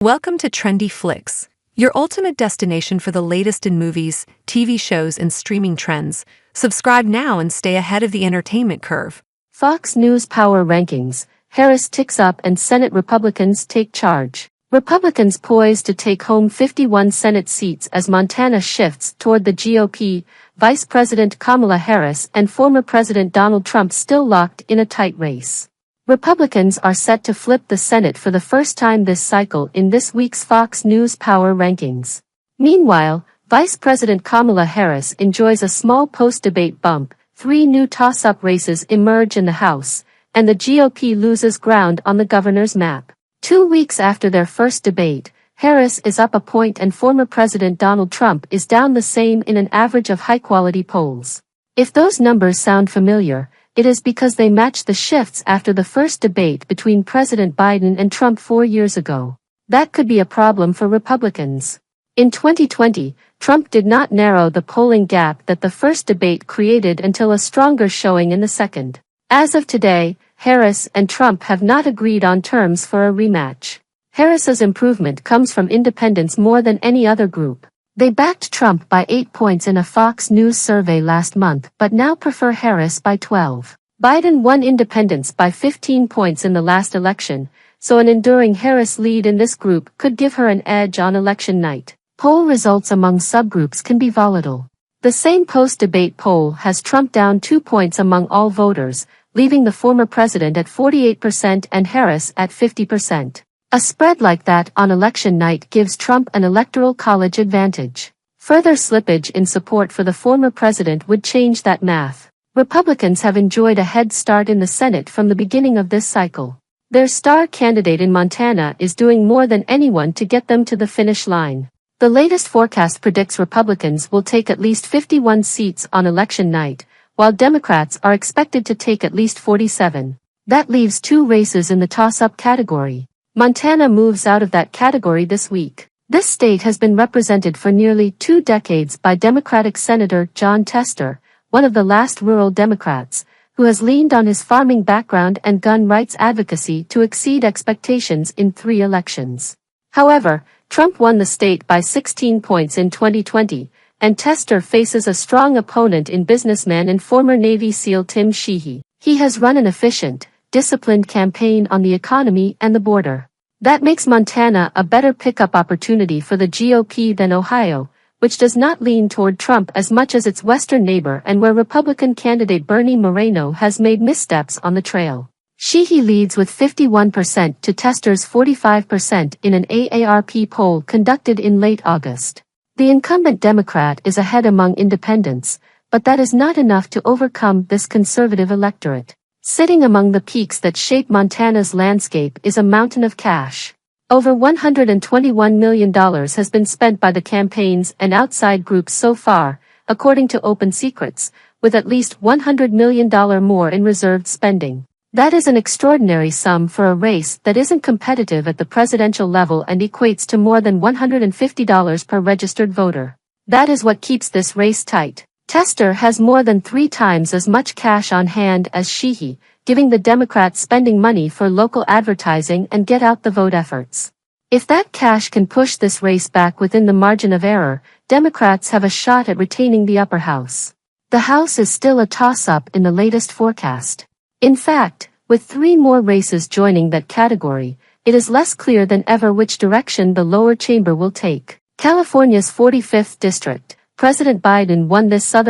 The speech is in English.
Welcome to Trendy Flicks, your ultimate destination for the latest in movies, TV shows, and streaming trends. Subscribe now and stay ahead of the entertainment curve. Fox News Power Rankings. Harris ticks up and Senate Republicans take charge. Republicans poised to take home 51 Senate seats as Montana shifts toward the GOP. Vice President Kamala Harris and former President Donald Trump still locked in a tight race. Republicans are set to flip the Senate for the first time this cycle in this week's Fox News Power Rankings. Meanwhile, Vice President Kamala Harris enjoys a small post-debate bump. 3 new toss-up races emerge in the House, and the GOP loses ground on the governor's map. 2 weeks after their first debate, Harris is up a point and former President Donald Trump is down the same in an average of high-quality polls. If those numbers sound familiar, it is because they match the shifts after the first debate between President Biden and Trump 4 years ago. That could be a problem for Republicans. In 2020, Trump did not narrow the polling gap that the first debate created until a stronger showing in the second. As of today, Harris and Trump have not agreed on terms for a rematch. Harris's improvement comes from independents more than any other group. They backed Trump by 8 points in a Fox News survey last month but now prefer Harris by 12. Biden won independents by 15 points in the last election, so an enduring Harris lead in this group could give her an edge on election night. Poll results among subgroups can be volatile. The same post-debate poll has Trump down 2 points among all voters, leaving the former president at 48% and Harris at 50%. A spread like that on election night gives Trump an electoral college advantage. Further slippage in support for the former president would change that math. Republicans have enjoyed a head start in the Senate from the beginning of this cycle. Their star candidate in Montana is doing more than anyone to get them to the finish line. The latest forecast predicts Republicans will take at least 51 seats on election night, while Democrats are expected to take at least 47. That leaves 2 races in the toss-up category. Montana moves out of that category this week. This state has been represented for nearly 2 decades by Democratic Senator Jon Tester, one of the last rural Democrats, who has leaned on his farming background and gun rights advocacy to exceed expectations in 3 elections. However, Trump won the state by 16 points in 2020, and Tester faces a strong opponent in businessman and former Navy SEAL Tim Sheehy. He has run an efficient, disciplined campaign on the economy and the border. That makes Montana a better pickup opportunity for the GOP than Ohio, which does not lean toward Trump as much as its western neighbor and where Republican candidate Bernie Moreno has made missteps on the trail. Sheehy leads with 51% to Tester's 45% in an AARP poll conducted in late August. The incumbent Democrat is ahead among independents, but that is not enough to overcome this conservative electorate. Sitting among the peaks that shape Montana's landscape is a mountain of cash. Over $121 million has been spent by the campaigns and outside groups so far, according to Open Secrets, with at least $100 million more in reserved spending. That is an extraordinary sum for a race that isn't competitive at the presidential level and equates to more than $150 per registered voter. That is what keeps this race tight. Tester has more than 3 times as much cash on hand as Sheehy, giving the Democrats spending money for local advertising and get-out-the-vote efforts. If that cash can push this race back within the margin of error, Democrats have a shot at retaining the upper house. The House is still a toss-up in the latest forecast. In fact, with 3 more races joining that category, it is less clear than ever which direction the lower chamber will take. California's 45th district. President Biden won this southern